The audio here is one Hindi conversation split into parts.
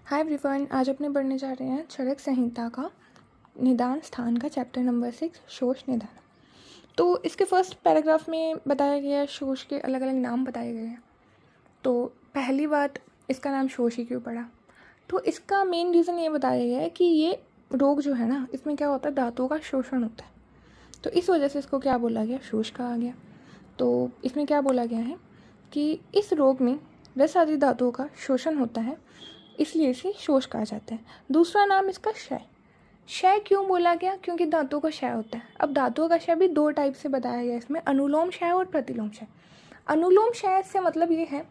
हाय एवरीवन, आज अपने पढ़ने जा रहे हैं चरक संहिता का निदान स्थान का चैप्टर नंबर 6 शोष निदान। तो इसके फर्स्ट पैराग्राफ में बताया गया है शोष के अलग अलग नाम बताए गए हैं। तो पहली बात, इसका नाम शोष ही क्यों पड़ा? तो इसका मेन रीज़न ये बताया गया है कि ये रोग जो है ना, इसमें क्या होता है, धातुओं का शोषण होता है। तो इस वजह से इसको क्या बोला गया, शोष कहा गया। तो इसमें क्या बोला गया है कि इस रोग में रस आदि धातुओं का शोषण होता है, इसलिए इसे शोष कहा जाता है। दूसरा नाम इसका क्षय। क्षय क्यों बोला गया? क्योंकि धातुओं का क्षय होता है। अब धातुओं का क्षय भी दो टाइप से बताया गया इसमें, अनुलोम क्षय और प्रतिलोम क्षय। अनुलोम क्षय से मतलब ये है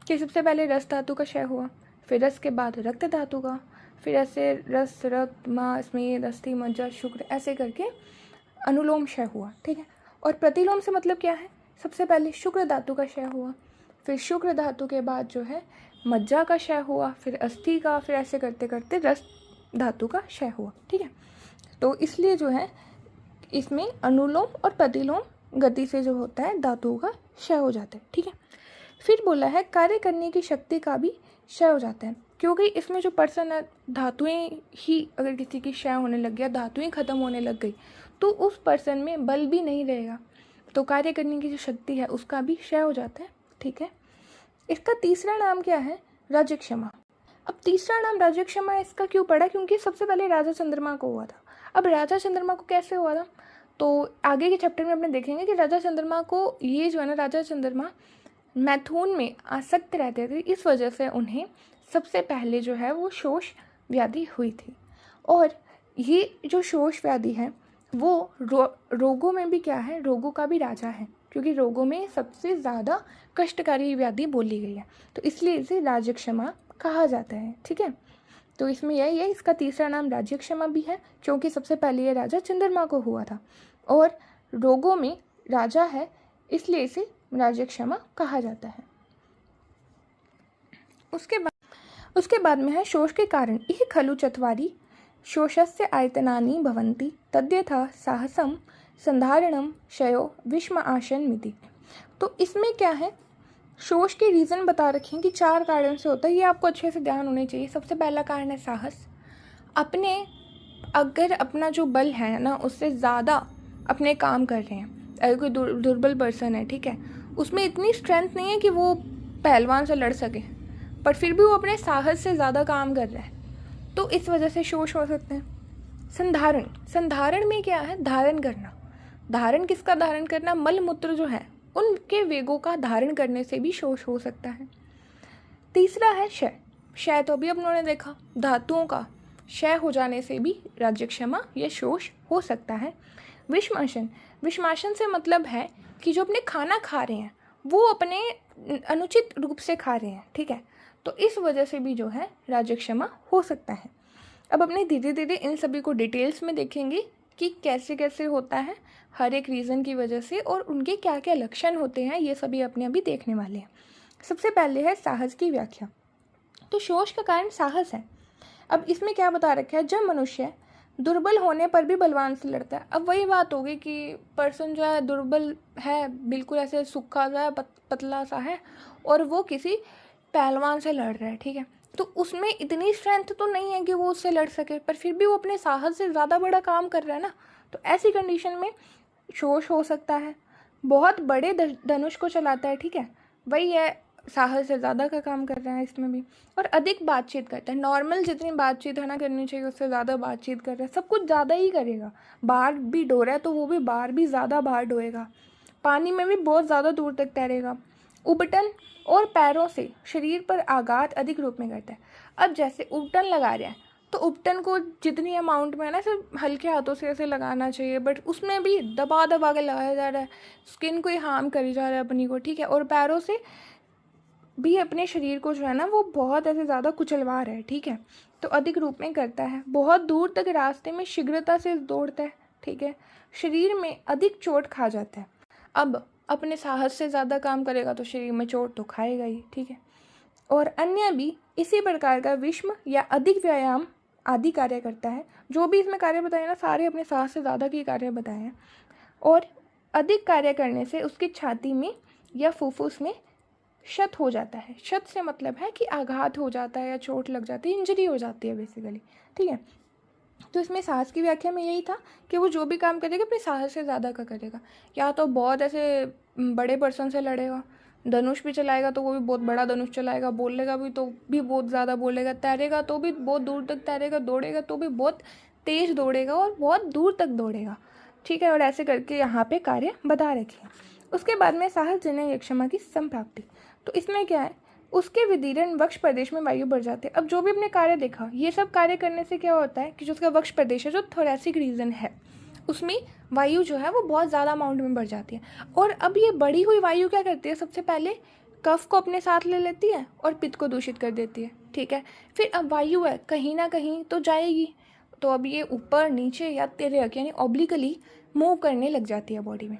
कि सबसे पहले रस धातु का क्षय हुआ, फिर रस के बाद रक्त धातु का, फिर ऐसे रस, रक्त, मांस, मेद, अस्थि, मज्जा, शुक्र, ऐसे करके अनुलोम क्षय हुआ, ठीक है। और प्रतिलोम से मतलब क्या है, सबसे पहले शुक्र धातु का क्षय हुआ, फिर शुक्र धातु के बाद जो है मज्जा का क्षय हुआ, फिर अस्थि का, फिर ऐसे करते करते रस धातु का क्षय हुआ, ठीक है। तो इसलिए जो है इसमें अनुलोम और प्रतिलोम गति से जो होता है धातुओं का क्षय हो जाता है, ठीक है। फिर बोला है कार्य करने की शक्ति का भी क्षय हो जाता है, क्योंकि इसमें जो पर्सन है, धातुएं ही अगर किसी की क्षय होने लग गया, धातुएं खत्म होने लग गई, तो उस पर्सन में बल भी नहीं रहेगा, तो कार्य करने की जो शक्ति है उसका भी क्षय हो जाता है, ठीक है। इसका तीसरा नाम क्या है, राज्यक्षमा। अब तीसरा नाम राज्यक्षमा इसका क्यों पड़ा? क्योंकि सबसे पहले राजा चंद्रमा को हुआ था। अब राजा चंद्रमा को कैसे हुआ था, तो आगे के चैप्टर में अपने देखेंगे कि राजा चंद्रमा को, ये जो है ना, राजा चंद्रमा मैथुन में आसक्त रहते थे, इस वजह से उन्हें सबसे पहले जो है वो शोष व्याधि हुई थी। और ये जो शोष व्याधि है वो रोगों में भी क्या है, रोगों का भी राजा है, क्योंकि रोगों में सबसे ज़्यादा कष्टकारी व्याधि बोली गई है, तो इसलिए इसे राज्यक्षमा कहा जाता है, ठीक है। तो इसमें यही है, इसका तीसरा नाम राज्यक्षमा भी है क्योंकि सबसे पहले ये राजा चंद्रमा को हुआ था, और रोगों में राजा है, इसलिए इसे राज्यक्षमा कहा जाता है। उसके बाद में है शोष के कारण। इह खलु चत्वारि शोषस्य आयतनानि भवन्ति तद्यथा साहसम संधारणम क्षयो विषम आसन मिति। तो इसमें क्या है, शोष के रीज़न बता रखे हैं कि 4 कारण से होता है, ये आपको अच्छे से ध्यान होने चाहिए। सबसे पहला कारण है साहस। अगर अपना जो बल है ना उससे ज़्यादा अपने काम कर रहे हैं, अगर कोई दुर्बल पर्सन है, ठीक है, उसमें इतनी स्ट्रेंथ नहीं है कि वो पहलवान से लड़ सके, पर फिर भी वो अपने साहस से ज़्यादा काम कर रहा है, तो इस वजह से शोष हो सकते हैं। संधारण में क्या है, धारण करना। धारण किसका धारण करना? मल मूत्र जो है उनके वेगों का धारण करने से भी शोष हो सकता है। तीसरा है क्षय। क्षय तो अभी अपनों ने देखा, धातुओं का क्षय हो जाने से भी राज्यक्षमा या शोष हो सकता है। विषमाशन। विषमाशन से मतलब है कि जो अपने खाना खा रहे हैं वो अपने अनुचित रूप से खा रहे हैं, ठीक है, तो इस वजह से भी जो है राज्यक्षमा हो सकता है। अब अपने धीरे धीरे इन सभी को डिटेल्स में देखेंगे कि कैसे कैसे होता है हर एक रीज़न की वजह से, और उनके क्या क्या लक्षण होते हैं, ये सभी अपने अभी देखने वाले हैं। सबसे पहले है साहस की व्याख्या। तो शोष का कारण साहस है। अब इसमें क्या बता रखा है, जब मनुष्य दुर्बल होने पर भी बलवान से लड़ता है। अब वही बात होगी कि पर्सन जो है दुर्बल है, बिल्कुल ऐसे सूखा सा है, पतला सा है, और वो किसी पहलवान से लड़ रहा है, ठीक है, तो उसमें इतनी स्ट्रेंथ तो नहीं है कि वो उससे लड़ सके, पर फिर भी वो अपने साहस से ज़्यादा बड़ा काम कर रहा है ना, तो ऐसी कंडीशन में शोष हो सकता है। बहुत बड़े धनुष को चलाता है, ठीक है, वही है, साहस से ज़्यादा का काम कर रहा है इसमें भी। और अधिक बातचीत करता है, नॉर्मल जितनी बातचीत है ना करनी चाहिए उससे ज़्यादा बातचीत कर रहा है, सब कुछ ज़्यादा ही करेगा। बाहर भी डो रहा है तो वो भी बाहर भी ज़्यादा बाहर डोएगा, पानी में भी बहुत ज़्यादा दूर तक तैरेगा। उबटन और पैरों से शरीर पर आघात अधिक रूप में करता है। अब जैसे उबटन लगा रहा है तो उपटन को जितनी अमाउंट में है ना, सिर्फ हल्के हाथों से ऐसे लगाना चाहिए, बट उसमें भी दबा दबा के लगाया जा रहा है, स्किन को ही हार्म करी जा रहा है अपनी को, ठीक है। और पैरों से भी अपने शरीर को जो है ना वो बहुत ऐसे ज़्यादा कुचलवा रहा है, ठीक है, तो अधिक रूप में करता है। बहुत दूर तक रास्ते में शीघ्रता से दौड़ता है, ठीक है, शरीर में अधिक चोट खा जाता है। अब अपने साहस से ज़्यादा काम करेगा तो शरीर में चोट तो खाएगा ही, ठीक है। और अन्य भी इसी प्रकार का विषम या अधिक व्यायाम आदि कार्य करता है। जो भी इसमें कार्य बताए ना, सारे अपने साहस से ज़्यादा के कार्य बताए हैं। और अधिक कार्य करने से उसकी छाती में या फुफ्फुस में क्षत हो जाता है। क्षत से मतलब है कि आघात हो जाता है या चोट लग जाती है, इंजरी हो जाती है बेसिकली, ठीक है। तो इसमें साहस की व्याख्या में यही था कि वो जो भी काम करेगा अपने साहस से ज़्यादा का करेगा। या तो बहुत ऐसे बड़े पर्सन से लड़ेगा, धनुष भी चलाएगा तो वो भी बहुत बड़ा धनुष चलाएगा, बोलेगा भी तो भी बहुत ज़्यादा बोलेगा, तैरेगा तो भी बहुत दूर तक तैरेगा, दौड़ेगा तो भी बहुत तेज़ दौड़ेगा और बहुत दूर तक दौड़ेगा, ठीक है। और ऐसे करके यहाँ पे कार्य बता रखे हैं। उसके बाद में साहस जन्य यक्षमा की संप्राप्ति। तो इसमें क्या है, उसके विदीर्ण वक्ष प्रदेश में वायु बढ़ जाते हैं। अब जो भी अपने कार्य देखा, ये सब कार्य करने से क्या होता है कि जो उसका वक्ष प्रदेश है, जो थोरैसिक रीजन है, उसमें वायु जो है वो बहुत ज़्यादा अमाउंट में बढ़ जाती है। और अब ये बढ़ी हुई वायु क्या करती है, सबसे पहले कफ को अपने साथ ले लेती है और पित्त को दूषित कर देती है, ठीक है। फिर अब वायु है कहीं ना कहीं तो जाएगी, तो अब ये ऊपर नीचे या तिर्यक यानी ऑब्लिकली मूव करने लग जाती है बॉडी में।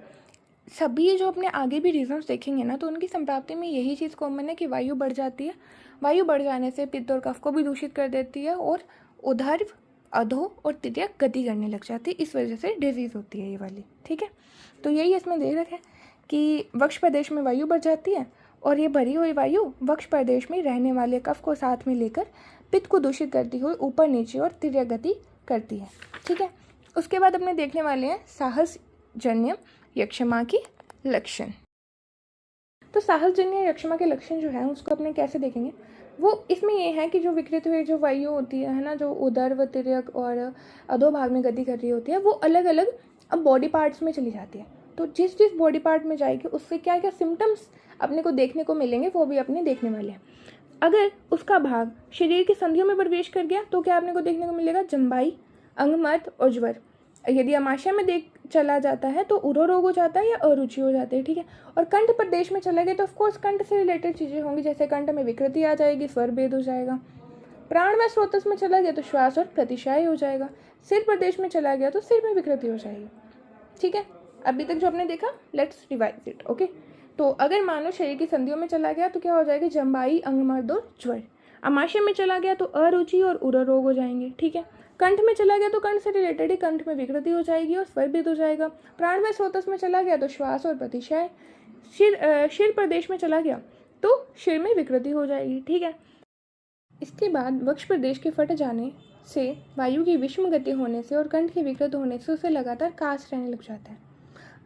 सभी जो अपने आगे भी रीजंस देखेंगे ना, तो उनकी संप्राप्ति में यही चीज़ कॉमन है कि वायु बढ़ जाती है। वायु बढ़ जाने से पित्त और कफ को भी दूषित कर देती है और ऊर्ध्व, अधो और तिर्यक गति करने लग जाती है। इस वजह से डिजीज़ होती है ये वाली, ठीक है। तो यही इसमें दे रखा है कि वक्ष प्रदेश में वायु बढ़ जाती है और ये भरी हुई वायु वक्ष प्रदेश में रहने वाले कफ को साथ में लेकर पित्त को दूषित करती हुई ऊपर नीचे और तिर्यक गति करती है, ठीक है। उसके बाद अपने देखने वाले हैं साहस जन्य यक्षमा की लक्षण। तो साहसजन्य यक्षमा के लक्षण जो है उसको अपने कैसे देखेंगे, वो इसमें ये है कि जो विकृत हुई जो वायु होती है ना, जो उदर व तिर्यक और अधोभाग में गति कर रही होती है, वो अलग अलग अब बॉडी पार्ट्स में चली जाती है। तो जिस जिस बॉडी पार्ट में जाएगी उससे क्या क्या सिम्टम्स अपने को देखने को मिलेंगे वो भी अपने देखने वाले हैं। अगर उसका भाग शरीर की संधियों में प्रवेश कर गया तो क्या अपने को देखने को मिलेगा, जम्बाई, अंगमर्द और ज्वर। यदि अमाशय में देख चला जाता है तो उरो रोग हो जाता है या अरुचि हो जाती है, ठीक है। और कंठ प्रदेश में चला गया तो ऑफकोर्स कंठ से रिलेटेड चीज़ें होंगी, जैसे कंठ में विकृति आ जाएगी, स्वर भेद हो जाएगा। प्राणमय स्रोतस में चला गया तो श्वास और प्रतिशाय हो जाएगा। सिर प्रदेश में चला गया तो सिर में विकृति हो जाएगी, ठीक है। अभी तक जो आपने देखा, लेट्स रिवाइज इट, ओके। तो अगर मान लो शरीर की संधियों में चला गया तो क्या हो जाएगा, जम्बाई, अंगमर्द और ज्वर। अमाशय में चला गया तो अरुचि और उरो रोग हो जाएंगे, ठीक है। कंठ में चला गया तो कंठ से रिलेटेड ही कंठ में विकृति हो जाएगी और स्वर भेद हो जाएगा। प्राणमय स्रोतस में चला गया तो श्वास और प्रतिशय। शिर प्रदेश में चला गया तो शिर में विकृति हो जाएगी, ठीक है। इसके बाद वक्ष प्रदेश के फट जाने से, वायु की विषम गति होने से और कंठ के विकृत होने से उसे लगातार कास रहने लग जाता है।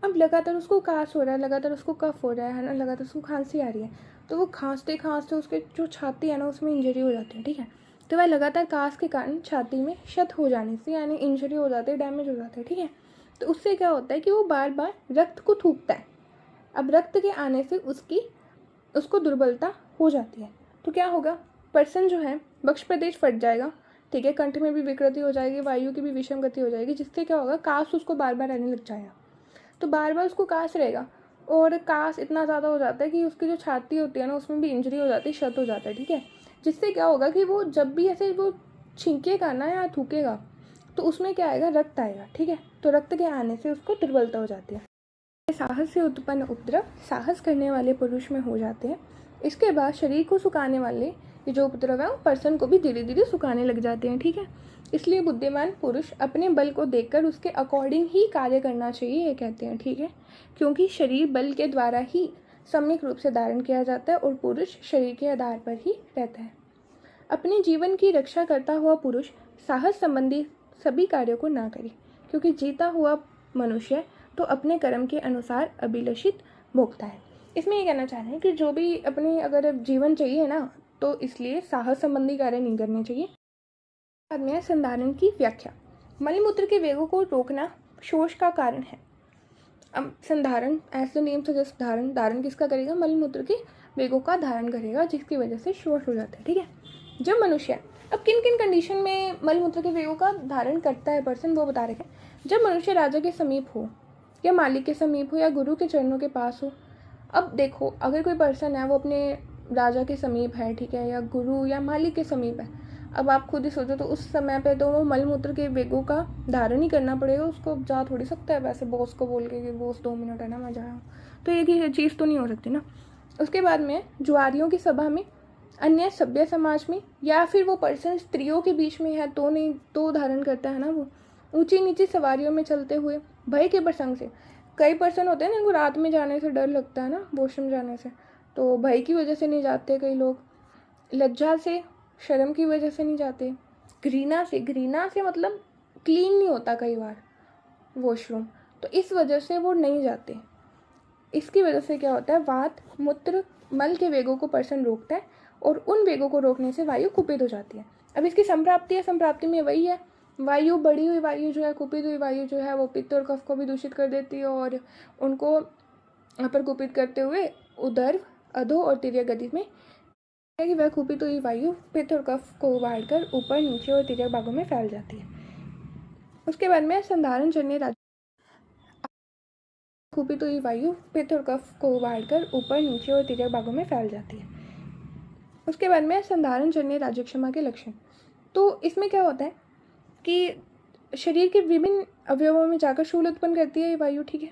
अब लगातार उसको कास हो रहा है, लगातार उसको कफ हो रहा है ना, लगातार उसको खांसी आ रही है, तो वो खांसते खांसते उसके जो छाती है ना उसमें इंजरी हो जाती है, ठीक है। तो वह लगातार कास के कारण छाती में क्षत हो जाने से यानी इंजरी हो जाती है, डैमेज हो जाता है, ठीक है। तो उससे क्या होता है कि वो बार बार रक्त को थूकता है। अब रक्त के आने से उसको दुर्बलता हो जाती है। तो क्या होगा, पर्सन जो है वक्ष प्रदेश फट जाएगा, ठीक है, कंठ में भी विकृति हो जाएगी, वायु की भी विषम गति हो जाएगी, जिससे क्या होगा, कास उसको बार बार रहने लग जाएगा। तो बार बार उसको कास रहेगा और कास इतना ज़्यादा हो जाता है कि उसकी जो छाती होती है ना उसमें भी इंजरी हो जाती है, क्षत हो जाता है, ठीक है। जिससे क्या होगा कि वो जब भी ऐसे वो छींकेगा ना या थूकेगा तो उसमें क्या आएगा, रक्त आएगा, ठीक है। तो रक्त के आने से उसको दुर्बलता हो जाती है। साहस से उत्पन्न उपद्रव साहस करने वाले पुरुष में हो जाते हैं। इसके बाद शरीर को सुखाने वाले ये जो उपद्रव है वो पर्सन को भी धीरे धीरे सुखाने लग जाते हैं, ठीक है। इसलिए बुद्धिमान पुरुष अपने बल को देखकर उसके अकॉर्डिंग ही कार्य करना चाहिए, ये कहते हैं, ठीक है। क्योंकि शरीर बल के द्वारा ही सम्यक रूप से धारण किया जाता है और पुरुष शरीर के आधार पर ही रहता है। अपने जीवन की रक्षा करता हुआ पुरुष साहस संबंधी सभी कार्यों को ना करे, क्योंकि जीता हुआ मनुष्य तो अपने कर्म के अनुसार अभिलषित भोगता है। इसमें ये कहना चाह रहे हैं कि जो भी अपने अगर जीवन चाहिए ना, तो इसलिए साहस संबंधी कार्य नहीं करने चाहिए। बाद में संधारण की व्याख्या। मलमूत्र के वेगों को रोकना शोष का कारण है। अब संधारण, एज द नेम सजेस्ट, धारण किसका करेगा, मलमूत्र के वेगों का धारण करेगा, जिसकी वजह से शोष हो जाता है, ठीक है। जब मनुष्य, अब किन किन कंडीशन में मलमूत्र के वेगों का धारण करता है पर्सन, वो बता रहे हैं। जब मनुष्य राजा के समीप हो या मालिक के समीप हो या गुरु के चरणों के पास हो। अब देखो, अगर कोई पर्सन है वो अपने राजा के समीप है, ठीक है, या गुरु या मालिक के समीप है, अब आप खुद ही सोचो, तो उस समय पे तो वो मलमूत्र के वेगों का धारण ही करना पड़ेगा उसको। जा थोड़ी सकता है वैसे बॉस को बोल के कि बॉस 2 मिनट है ना मैं जा रहा हूँ, तो ये चीज़ तो नहीं हो सकती ना। उसके बाद में जुआरियों की सभा में, अन्य सभ्य समाज में, या फिर वो पर्सन स्त्रियों के बीच में है तो नहीं तो धारण करता है ना। वो ऊंची नीची सवारियों में चलते हुए, भय के प्रसंग से, कई पर्सन होते हैं ना जिनको रात में जाने से डर लगता है ना, वॉशरूम जाने से, तो भय की वजह से नहीं जाते कई लोग, लज्जा से, शर्म की वजह से नहीं जाते, घृणा से मतलब क्लीन नहीं होता कई बार वॉशरूम, तो इस वजह से वो नहीं जाते। इसकी वजह से क्या होता है, वात, मूत्र, मल के वेगों को पर्सन रोकता है और उन वेगों को रोकने से वायु कुपित हो जाती है। अब इसकी संप्राप्ति है, संप्राप्ति में वही है, वायु, बढ़ी हुई वायु जो है, कुपित हुई वायु जो है वो पित्त और कफ को भी दूषित कर देती है और उनको प्रकुपित करते हुए उदर, अधो और तिर्यक गति में कि वह कुपित हुई वायु पित्त और कफ को उबाड़कर ऊपर, नीचे और तिर्यक भागों में फैल जाती है। उसके बाद में संधारण जन्य कुपित हुई वायु पित्त और कफ को उबाड़कर ऊपर, नीचे और तिर्यक भागों में फैल जाती है। उसके बाद में संधारण जन्य राजक्षमा के लक्षण। तो इसमें क्या होता है कि शरीर के विभिन्न अवयवों में जाकर शूल उत्पन्न करती है ये वायु, ठीक है।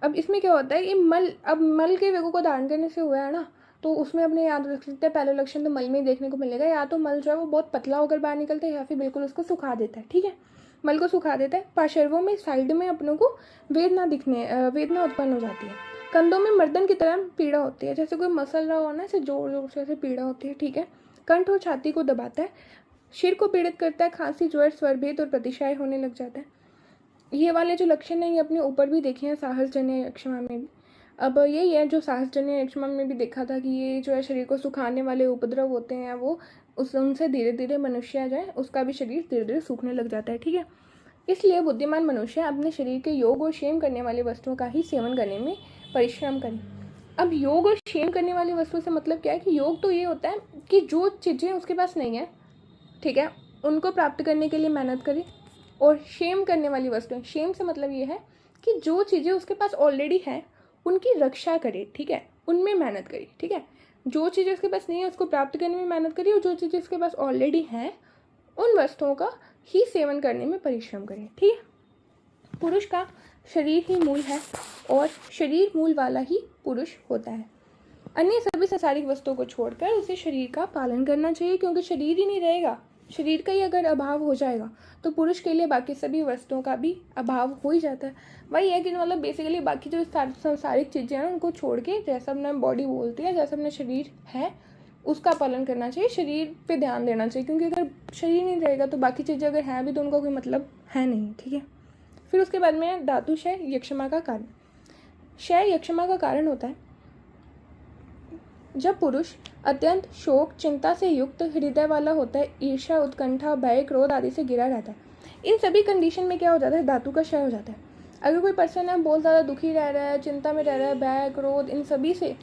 अब इसमें क्या होता है, ये मल के वेगों को धारण करने से हुआ है ना, तो उसमें अपने याद रख सकते हैं पहला लक्षण तो मल में ही देखने को मिलेगा, या तो मल जो है वो बहुत पतला होकर बाहर निकलता है या फिर बिल्कुल उसको सुखा देता है, ठीक है। मल को सुखा देता है। पार्श्वों में, साइड में अपनों को वेदना उत्पन्न हो जाती है। कंधों में मर्दन की तरह पीड़ा होती है, जैसे कोई मसल रहा हो ना, ऐसे जोर जोर से ऐसे पीड़ा होती है, ठीक है। कंठ और छाती को दबाता है, सिर को पीड़ित करता है, खांसी, ज्वर, स्वरभेद और प्रतिशाय होने लग जाता है। ये वाले जो लक्षण हैं ये अपने ऊपर भी देखे हैं साहसजन्य यक्षमा में भी। अब यही है जो साहसजन्य यक्षमा में भी देखा था कि ये जो है शरीर को सुखाने वाले उपद्रव होते हैं, वो उनसे धीरे धीरे मनुष्य जो है उसका भी शरीर धीरे धीरे सूखने लग जाता है, ठीक है। इसलिए बुद्धिमान मनुष्य अपने शरीर के योग और क्षेम करने वाली वस्तुओं का ही सेवन करने में परिश्रम करें। अब योग और क्षेम करने वाली वस्तुओं से मतलब क्या है कि योग तो ये होता है कि जो चीज़ें उसके पास नहीं है, ठीक है, उनको प्राप्त करने के लिए मेहनत करें। और क्षेम करने वाली वस्तुएं, क्षेम से मतलब ये है कि जो चीज़ें उसके पास ऑलरेडी हैं उनकी रक्षा करे, ठीक है, उनमें मेहनत करी, ठीक है। जो चीज़ें उसके पास नहीं है उसको प्राप्त करने में मेहनत करी और जो चीज़ें उसके पास ऑलरेडी हैं उन वस्तुओं का ही सेवन करने में परिश्रम करें, ठीक है। पुरुष का शरीर ही मूल है और शरीर मूल वाला ही पुरुष होता है। अन्य सभी संसारिक वस्तुओं को छोड़कर उसे शरीर का पालन करना चाहिए, क्योंकि शरीर ही नहीं रहेगा, शरीर का ही अगर अभाव हो जाएगा तो पुरुष के लिए बाकी सभी वस्तुओं का भी अभाव हो ही जाता है। वही है कि मतलब बेसिकली बाकी जो संसारिक चीज़ें हैं उनको छोड़ के जैसा अपना बॉडी बोलती है, जैसा अपना शरीर है उसका पालन करना चाहिए, शरीर पे ध्यान देना चाहिए, क्योंकि अगर शरीर नहीं रहेगा तो बाकी चीज़ें अगर हैं भी तो उनका कोई मतलब है नहीं, ठीक है। फिर उसके बाद में धातु क्षय यक्षमा का कारण। क्षय यक्षमा का कारण होता है जब पुरुष अत्यंत शोक, चिंता से युक्त हृदय वाला होता है, ईर्ष्या, उत्कंठा, भय, क्रोध आदि से घिरा रहता है। इन सभी कंडीशन में क्या हो जाता है, धातु का क्षय हो जाता है। अगर कोई पर्सन है बहुत ज़्यादा दुखी रह रहा है, चिंता में रह रहा है, भय, क्रोध इन सभी से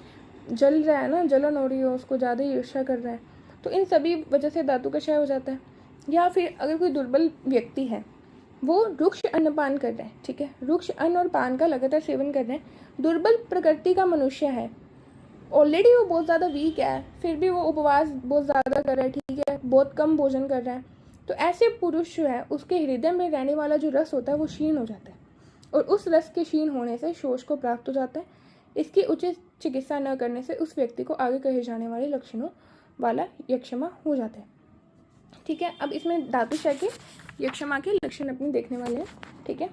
जल रहा है ना, जलन हो रही है, उसको ज़्यादा ईर्ष्या कर रहा है, तो इन सभी वजह से धातु का क्षय हो जाता है। या फिर अगर कोई दुर्बल व्यक्ति है, वो रुक्ष अन्नपान कर रहे हैं, ठीक है, रुक्ष अन्न और पान का लगातार सेवन कर रहे हैं, दुर्बल प्रकृति का मनुष्य है, ऑलरेडी वो बहुत ज़्यादा वीक है, फिर भी वो उपवास बहुत ज़्यादा कर रहा है, ठीक है, बहुत कम भोजन कर रहा है, तो ऐसे पुरुष जो है उसके हृदय में रहने वाला जो रस होता है वो क्षीण हो जाता है और उस रस के क्षीण होने से शोष को प्राप्त हो जाता है। इसकी उचित चिकित्सा न करने से उस व्यक्ति को आगे कहे जाने वाले लक्षणों वाला यक्षमा हो जाता है, ठीक है। अब इसमें धातु क्षय के यक्षमा के लक्षण अपने देखने वाले हैं, ठीक है।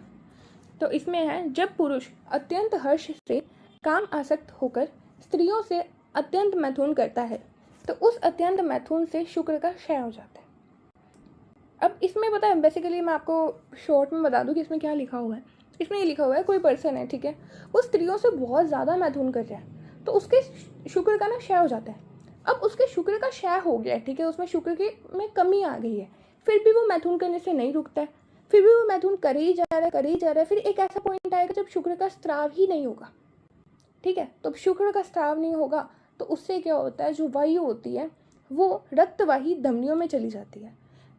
तो इसमें है जब पुरुष अत्यंत हर्ष से काम आसक्त होकर स्त्रियों से अत्यंत मैथुन करता है तो उस अत्यंत मैथुन से शुक्र का क्षय हो जाता है। अब इसमें पता है बेसिकली मैं आपको शॉर्ट में बता दूं कि इसमें क्या लिखा हुआ है। इसमें ये लिखा हुआ है कोई पर्सन है, ठीक है, वो स्त्रियों से बहुत ज़्यादा मैथुन कर रहा है तो उसके शुक्र का ना क्षय हो जाता है। अब उसके शुक्र का क्षय हो गया है, ठीक है, उसमें शुक्र की में कमी आ गई है, फिर भी वो मैथुन करने से नहीं रुकता है, फिर भी वो मैथुन कर ही जा रहा है। फिर एक ऐसा पॉइंट आएगा जब शुक्र का स्त्राव ही नहीं होगा, ठीक है। तो शुक्र का स्त्राव नहीं होगा तो उससे क्या होता है, जो वायु होती है वो रक्तवाही धमनियों में चली जाती है,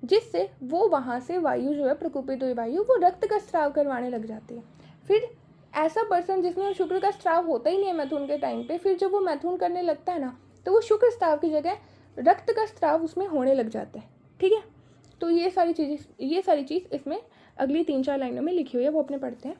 जिससे वो वहाँ से वायु जो है प्रकोपित हुई वायु वो रक्त का स्त्राव करवाने लग जाती है। फिर ऐसा पर्सन जिसमें शुक्र का स्त्राव होता ही नहीं है मैथुन के टाइम पे, फिर जब वो मैथुन करने लगता है ना तो वो शुक्र स्त्राव की जगह रक्त का स्त्राव उसमें होने लग जाता है, ठीक है। तो ये सारी चीज़ इसमें अगली 3-4 लाइनों में लिखी हुई है, वो अपने पढ़ते हैं।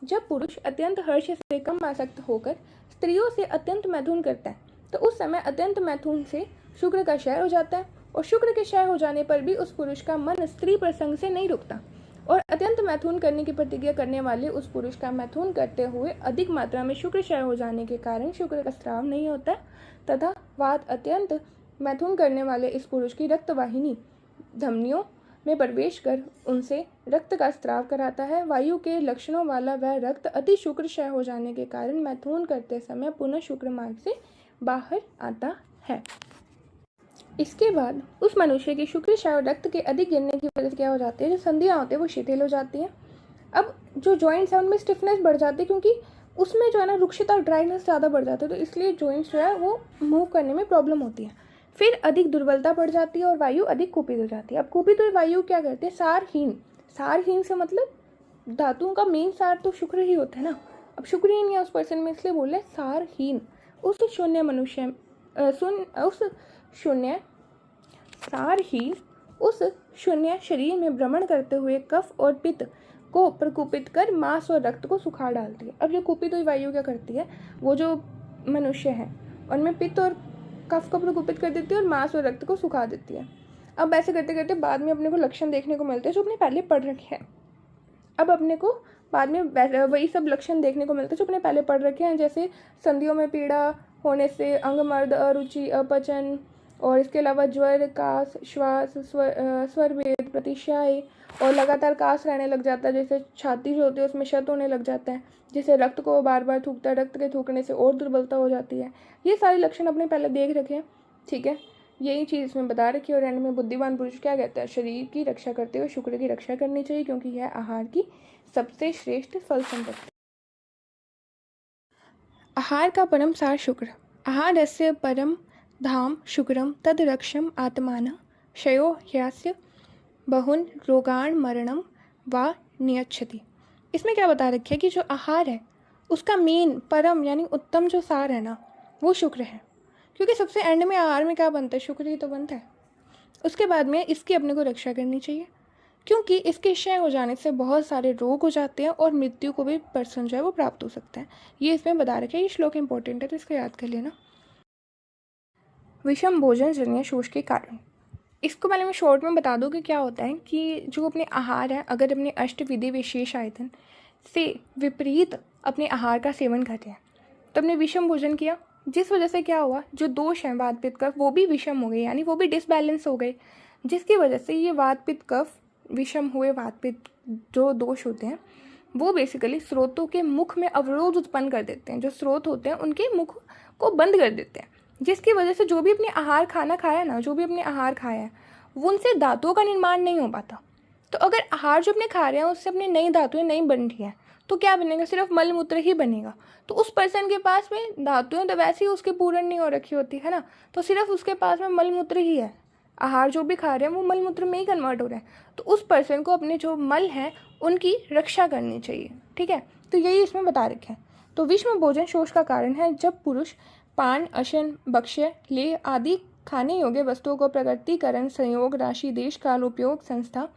जब पुरुष अत्यंत हर्ष से कम आसक्त होकर स्त्रियों से अत्यंत मैथुन करता है तो उस समय अत्यंत मैथुन से शुक्र का क्षय हो जाता है और शुक्र के क्षय हो जाने पर भी उस पुरुष का मन स्त्री प्रसंग से नहीं रुकता और अत्यंत मैथुन करने की प्रतिक्रिया करने वाले उस पुरुष का मैथुन करते हुए अधिक मात्रा में शुक्र क्षय हो जाने के कारण शुक्र का स्राव नहीं होता तथा वात अत्यंत मैथुन करने वाले इस पुरुष की रक्तवाहिनी धमनियों में प्रवेश कर उनसे रक्त का स्राव कराता है। वायु के लक्षणों वाला वह रक्त अति शुक्र क्षय हो जाने के कारण मैथुन करते समय पुनः शुक्र मार्ग से बाहर आता है। इसके बाद उस मनुष्य की शुक्र क्षय और रक्त के अधिक गिरने की वजह से क्या हो जाती है, जो संधियाँ होती है वो शिथिल हो जाती हैं। अब जो जॉइंट्स है उनमें स्टिफनेस बढ़ जाती है, क्योंकि उसमें जो है ना रुक्षता और ड्राइनेस ज़्यादा बढ़ जाता है, तो इसलिए जॉइंट्स जो है वो मूव करने में प्रॉब्लम होती है। फिर अधिक दुर्बलता बढ़ जाती है और वायु अधिक कुपित हो जाती है। अब कुपित हुई वायु क्या करती है, सारहीन से मतलब धातुओं का मेन सार तो शुक्र ही होता है ना। अब शुक्र ही नहीं है उस पर्सन में, इसलिए बोले सारहीन। उस शून्य शरीर में भ्रमण करते हुए कफ और पित्त को प्रकुपित कर मांस और रक्त को सुखा डालती है। अब जो कुपित हुई वायु क्या करती है, वो जो मनुष्य है उनमें पित्त और कफ को प्रकुपित कर देती है और मांस और रक्त को सुखा देती है। अब ऐसे करते करते बाद में अपने को लक्षण देखने को मिलते हैं जो अपने पहले पढ़ रखे हैं। अब अपने को बाद में वही सब लक्षण देखने को मिलते हैं जो अपने पहले पढ़ रखे हैं, जैसे संधियों में पीड़ा होने से, अंगमर्द, अरुचि, अपचन, और इसके अलावा ज्वर, कास, श्वास, स्वर भेद, प्रतिशाय, और लगातार कास रहने लग जाता है, जैसे छाती जो होती है उसमें क्षत होने लग जाता है, जिससे रक्त को बार बार थूकता है, रक्त के थूकने से और दुर्बलता हो जाती है। ये सारे लक्षण अपने पहले देख रखे हैं, ठीक है। यही चीज़ इसमें बता रखी है। और एंड में बुद्धिमान पुरुष क्या कहता है, शरीर की रक्षा करते हुए शुक्र की रक्षा करनी चाहिए, क्योंकि यह आहार की सबसे श्रेष्ठ फल संपत्ति। आहार का परम सार शुक्र। आहार रस्य परम धाम शुक्रम तद रक्षम आत्मान क्षयो ह्यास्य बहुन रोगाण मरणम व नियच्छति। इसमें क्या बता रखा है कि जो आहार है उसका मेन परम यानी उत्तम जो सार है ना वो शुक्र है, क्योंकि सबसे एंड में आहार में क्या बनता है, शुक्र ही तो बनता है। उसके बाद में इसकी अपने को रक्षा करनी चाहिए, क्योंकि इसके क्षय हो जाने से बहुत सारे रोग हो जाते हैं और मृत्यु को भी पर्सन जो है वो प्राप्त हो सकता है। ये इसमें बता रखा है। ये श्लोक इंपॉर्टेंट है तो इसको याद कर लेना। विषम भोजन जन्य शोष के कारण। इसको पहले मैं शॉर्ट में बता दूं कि क्या होता है कि जो अपने आहार है, अगर अपने अष्टविधि विशेष आयतन से विपरीत अपने आहार का सेवन करते हैं तो अपने विषम भोजन किया, जिस वजह से क्या हुआ, जो दोष हैं वात पित्त कफ वो भी विषम हो गए, यानी वो भी डिसबैलेंस हो गए, जिसकी वजह से ये वात पित्त कफ विषम हुए वात पित्त जो दोष होते हैं वो बेसिकली स्रोतों के मुख में अवरोध उत्पन्न कर देते हैं। जो स्रोत होते हैं उनके मुख को बंद कर देते हैं, जिसकी वजह से जो भी अपने आहार खाना खाया ना, जो भी अपने आहार खाया है वो उनसे धातुओं का निर्माण नहीं हो पाता। तो अगर आहार जो अपने खा रहे हैं उससे अपनी नई धातुएं नहीं बन रही हैं तो क्या बनेगा, सिर्फ मल मूत्र ही बनेगा। तो उस पर्सन के पास में धातुएं तो वैसे ही उसके पूर्ण नहीं हो रखी होती है ना, तो सिर्फ उसके पास में मल मूत्र ही है। आहार जो भी खा रहे हैं वो मल मूत्र में ही कन्वर्ट हो रहे हैं। तो उस पर्सन को अपने जो मल हैं उनकी रक्षा करनी चाहिए, ठीक है। तो यही इसमें बता रखे हैं। तो विषम भोजन शोष का कारण है जब पुरुष पान, अशन, भक्ष्य, लेह आदि खाने योग्य वस्तुओं को प्रकृतिकरण, संयोग, राशि, देश, काल, उपयोग, संस्था,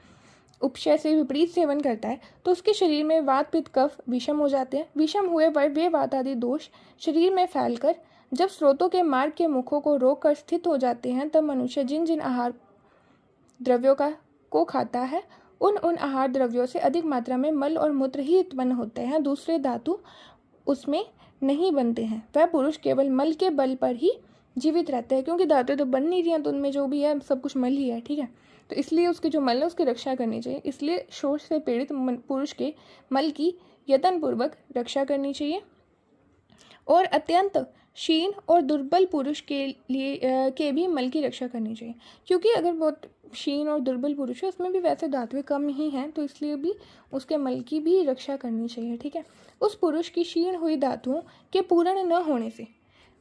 उपशय से विपरीत सेवन करता है तो उसके शरीर में वात पित्त कफ विषम हो जाते हैं। विषम हुए वे वात आदि दोष शरीर में फैलकर जब स्रोतों के मार्ग के मुखों को रोक कर स्थित हो जाते हैं, तब मनुष्य जिन जिन आहार द्रव्यों को खाता है उन आहार द्रव्यों से अधिक मात्रा में मल और मूत्र ही उत्पन्न होते हैं, दूसरे धातु उसमें नहीं बनते हैं। वह पुरुष केवल मल के बल पर ही जीवित रहता है, क्योंकि धातुएं तो बन नहीं रही हैं, तो उनमें जो भी है सब कुछ मल ही है, ठीक है। तो इसलिए उसकी जो मल है उसकी रक्षा करनी चाहिए। इसलिए शोष से पीड़ित पुरुष के मल की यत्नपूर्वक रक्षा करनी चाहिए। और अत्यंत क्षीण और दुर्बल पुरुष के लिए के भी मल की रक्षा करनी चाहिए, क्योंकि अगर बहुत क्षीण और दुर्बल पुरुष है उसमें भी वैसे धातुएं कम ही हैं, तो इसलिए भी उसके मल की भी रक्षा करनी चाहिए, ठीक है। उस पुरुष की क्षीण हुई धातुओं के पूर्ण न होने से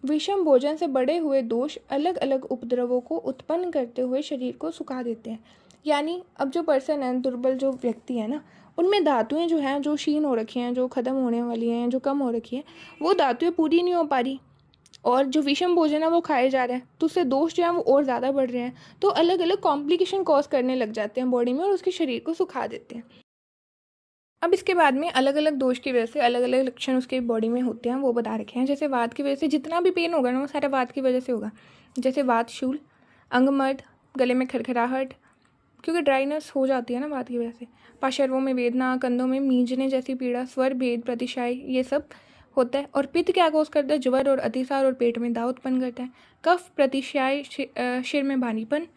विषम भोजन से बड़े हुए दोष अलग अलग उपद्रवों को उत्पन्न करते हुए शरीर को सुखा देते हैं। यानी अब जो पर्सन है, दुर्बल जो व्यक्ति है ना, उनमें धातुएं जो हैं, जो क्षीण हो रखी हैं, जो ख़त्म होने वाली हैं, जो कम हो रखी हैं, वो धातुएं पूरी नहीं हो पा रही, और जो विषम भोजन है वो खाए जा रहे हैं, तो उससे दोष जो है वो और ज़्यादा बढ़ रहे हैं, तो अलग अलग कॉम्प्लिकेशन कॉज करने लग जाते हैं बॉडी में और उसके शरीर को सुखा देते हैं। अब इसके बाद में अलग अलग दोष की वजह से अलग अलग लक्षण उसके बॉडी में होते हैं, वो बता रखे हैं। जैसे वात की वजह से जितना भी पेन होगा ना वो सारा वात की वजह से होगा, जैसे वात शूल, अंगमर्द, गले में खरखराहट, क्योंकि ड्राइनेस हो जाती है ना बात की वजह से। पार्श्वों में वेदना, कंधों में मींजने जैसी पीड़ा, स्वर भेद, प्रतिशाय, ये सब होता है। और पित्त क्या कोस करता है? ज्वर और अतिसार और पेट में दाव उत्पन्न करता है। कफ प्रतिशाय सिर में भारीपन,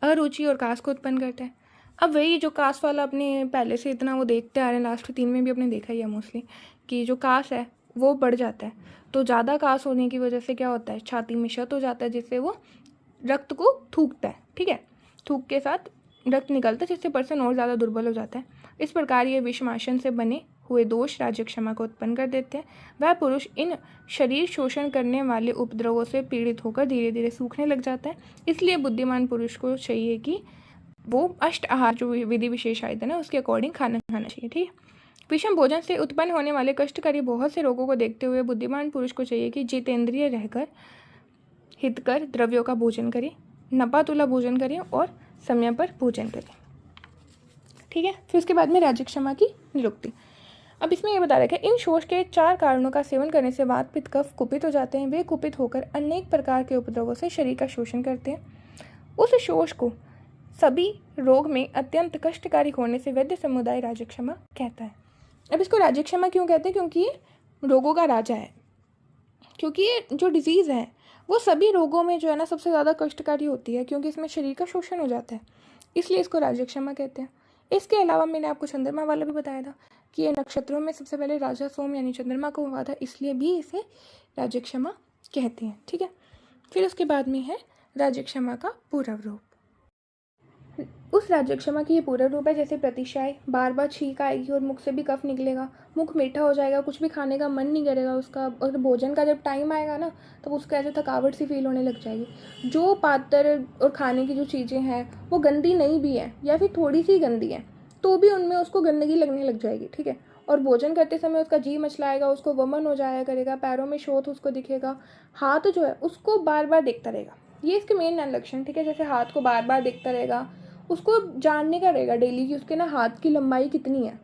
अरुचि और कास को उत्पन्न करता है। अब वही जो कास वाला अपने पहले से इतना वो देखते आ रहे हैं, लास्ट 3 में भी अपने देखा ही है मोस्टली, कि जो कास है वो बढ़ जाता है। तो ज़्यादा कास होने की वजह से क्या होता है? छाती में क्षत हो जाता है, जिससे वो रक्त को थूकता है, ठीक है। थूक के साथ रक्त निकलता है, जिससे पर्सन और ज़्यादा दुर्बल हो जाता है। इस प्रकार ये विषमाशन से बने हुए दोष राज्य क्षमा को उत्पन्न कर देते हैं। वह पुरुष इन शरीर शोषण करने वाले उपद्रवों से पीड़ित होकर धीरे धीरे सूखने लग जाता है। इसलिए बुद्धिमान पुरुष को चाहिए कि वो अष्ट आहार जो विधि विशेष आए थे ना, उसके अकॉर्डिंग खाना खाना चाहिए, ठीक है। विषम भोजन से उत्पन्न होने वाले कष्टकारी बहुत से रोगों को देखते हुए बुद्धिमान पुरुष को चाहिए कि जितेंद्रिय रहकर हितकर द्रव्यों का भोजन करें, नपातुला भोजन करें और समय पर भोजन करें, ठीक है। फिर उसके बाद में राज्य क्षमा की निरुक्ति। अब इसमें यह बता रखा है, इन शोष के 4 कारणों का सेवन करने से वात पित्त कफ कुपित हो जाते हैं। वे कुपित होकर अनेक प्रकार के उपद्रवों से शरीर का शोषण करते हैं। उस शोष को सभी रोग में अत्यंत कष्टकारी होने से वैद्य समुदाय राज्य क्षमा कहता है। अब इसको राज्य क्षमा क्यों कहते हैं? क्योंकि ये रोगों का राजा है। क्योंकि ये जो डिजीज़ है वो सभी रोगों में जो है ना सबसे ज़्यादा कष्टकारी होती है, क्योंकि इसमें शरीर का शोषण हो जाता है, इसलिए इसको राज्य क्षमा कहते हैं। इसके अलावा मैंने आपको चंद्रमा वाला भी बताया था कि ये नक्षत्रों में सबसे पहले राजा सोम यानी चंद्रमा को हुआ था, इसलिए भी इसे राज्य क्षमा कहते हैं, ठीक है। फिर उसके बाद में है राज्य क्षमा का पूर्व रूप। उस राज्य क्षमा की ये पूर्व रूप है, जैसे प्रतिशाय, बार बार छींक आएगी और मुख से भी कफ निकलेगा, मुख मीठा हो जाएगा, कुछ भी खाने का मन नहीं करेगा उसका, और भोजन का जब टाइम आएगा ना तो उसको ऐसे थकावट सी फील होने लग जाएगी। जो पात्र और खाने की जो चीज़ें हैं वो गंदी नहीं भी है या फिर थोड़ी सी गंदी है तो भी उनमें उसको गंदगी लगने लग जाएगी, ठीक है। और भोजन करते समय उसका जी मचलाएगा, उसको वमन हो जाया करेगा, पैरों में शोथ उसको दिखेगा, हाथ जो है उसको बार बार देखता रहेगा, ये इसके मेन लक्षण, ठीक है। जैसे हाथ को बार बार देखता रहेगा, उसको जानने का रहेगा डेली कि उसके ना हाथ की लंबाई कितनी है,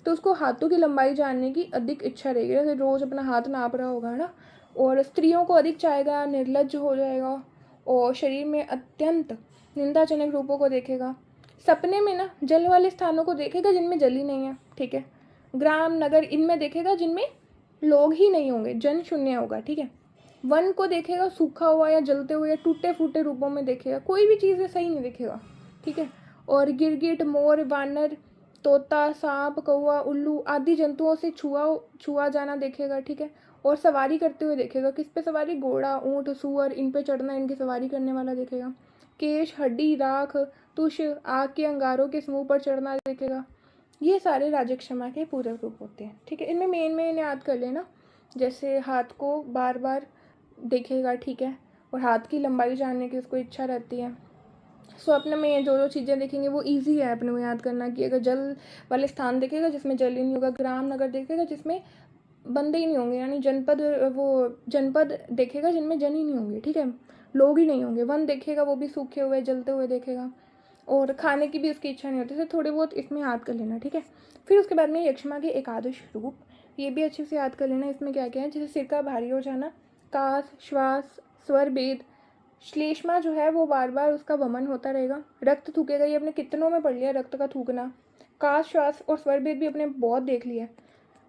तो उसको हाथों की लंबाई जानने की अधिक इच्छा रहेगी, जैसे रोज़ अपना हाथ नाप रहा होगा ना। और स्त्रियों को अधिक चाहेगा, निर्लज्ज हो जाएगा और शरीर में अत्यंत निंदाजनक रूपों को देखेगा। सपने में ना जल वाले स्थानों को देखेगा जिनमें जल ही नहीं है, ठीक है। ग्राम नगर इनमें देखेगा जिनमें लोग ही नहीं होंगे, जन शून्य होगा, ठीक है। वन को देखेगा सूखा हुआ या जलते हुए या टूटे फूटे रूपों में देखेगा, कोई भी चीज़ सही नहीं दिखेगा, ठीक है। और गिरगिट, मोर, वानर, तोता, सांप, कौवा, उल्लू आदि जंतुओं से छुआ जाना देखेगा, ठीक है। और सवारी करते हुए देखेगा, किस पे सवारी? घोड़ा, ऊँट, सूअर, इन पे चढ़ना, इनकी सवारी करने वाला देखेगा। केश, हड्डी, राख, तुष, आग के अंगारों के समूह पर चढ़ना देखेगा। ये सारे राज्य क्षमा के पूरक रूप होते हैं, ठीक है। इनमें मेन याद कर लेना, जैसे हाथ को बार बार देखेगा, ठीक है, और हाथ की लंबाई जानने की उसको इच्छा रहती है। स्वप्न में जो जो चीज़ें देखेंगे वो इजी है अपने को याद करना, कि अगर जल वाले स्थान देखेगा जिसमें जल ही नहीं होगा, ग्राम नगर देखेगा जिसमें बंदे ही नहीं होंगे, यानी जनपद देखेगा जिनमें जन ही नहीं होंगे, ठीक है, लोग ही नहीं होंगे। वन देखेगा वो भी सूखे हुए जलते हुए देखेगा, और खाने की भी उसकी इच्छा नहीं होती, तो थोड़े बहुत इसमें याद कर लेना, ठीक है। फिर उसके बाद में यक्षमा के एकादश रूप, ये भी अच्छे से याद कर लेना। इसमें क्या क्या है? जैसे सिर का भारी हो जाना, कास, श्वास, स्वर भेद, श्लेष्मा जो है वो बार बार उसका वमन होता रहेगा, रक्त थूकेगा, ये अपने कितनों में पढ़ लिया रक्त का थूकना। कास, श्वास और स्वर भेद भी अपने बहुत देख लिया,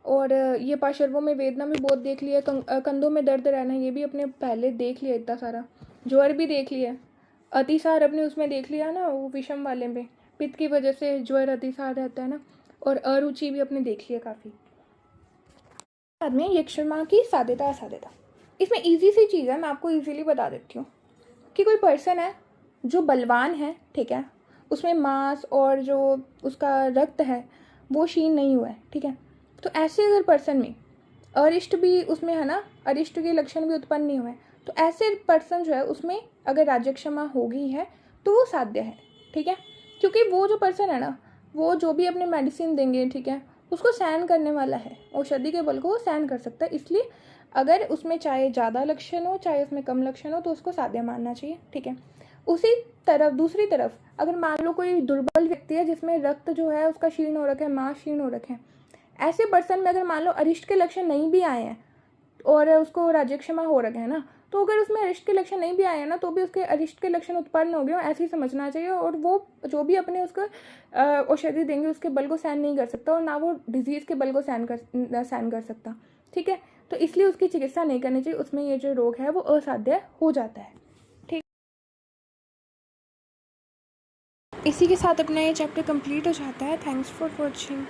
और ये पार्श्वों में वेदना भी बहुत देख लिया, कंधों में दर्द रहना ये भी अपने पहले देख लिया इतना सारा, ज्वर भी देख लिया, अतिसार अपने उसमें देख लिया ना, वो विषम वाले में पित्त की वजह से ज्वर अतिसार रहता है ना, और अरुचि भी अपने देख लिया काफ़ी। बाद में यक्षमा की साध्यता असाध्यता, इसमें ईजी सी चीज़ है, मैं आपको ईजीली बता देती हूँ कि कोई पर्सन है जो बलवान है, ठीक है, उसमें मांस और जो उसका रक्त है वो क्षीण नहीं हुआ है, ठीक है, तो ऐसे अगर पर्सन में अरिष्ट भी उसमें है ना, अरिष्ट के लक्षण भी उत्पन्न नहीं हुए, तो ऐसे पर्सन जो है उसमें अगर राज्य क्षमा हो गई है तो वो साध्य है, ठीक है। क्योंकि वो जो पर्सन है ना, वो जो भी अपने मेडिसिन देंगे, ठीक है, उसको सहन करने वाला है, औषधि के बल को वो सहन कर सकता है, इसलिए अगर उसमें चाहे ज़्यादा लक्षण हो चाहे उसमें कम लक्षण हो तो उसको साध्य मानना चाहिए, ठीक है। उसी तरफ दूसरी तरफ अगर मान लो कोई दुर्बल व्यक्ति है जिसमें रक्त जो है उसका क्षीण हो रखा है, मांस क्षीण हो रखे हैं, ऐसे पर्सन में अगर मान लो अरिष्ट के लक्षण नहीं भी आए हैं और उसको राज्य क्षमा हो रखे हैं ना, तो अगर उसमें अरिष्ट के लक्षण नहीं भी आए हैं ना, तो भी उसके अरिष्ट के लक्षण उत्पन्न हो गए, ऐसे ही समझना चाहिए। और वो जो भी अपने उसको औषधि देंगे उसके बल को सहन नहीं कर सकता, और ना वो डिजीज़ के बल को सहन कर सकता, ठीक है। तो इसलिए उसकी चिकित्सा नहीं करनी चाहिए, उसमें ये जो रोग है वो असाध्य हो जाता है, ठीक। इसी के साथ अपना ये चैप्टर कंप्लीट हो जाता है। Thanks for watching.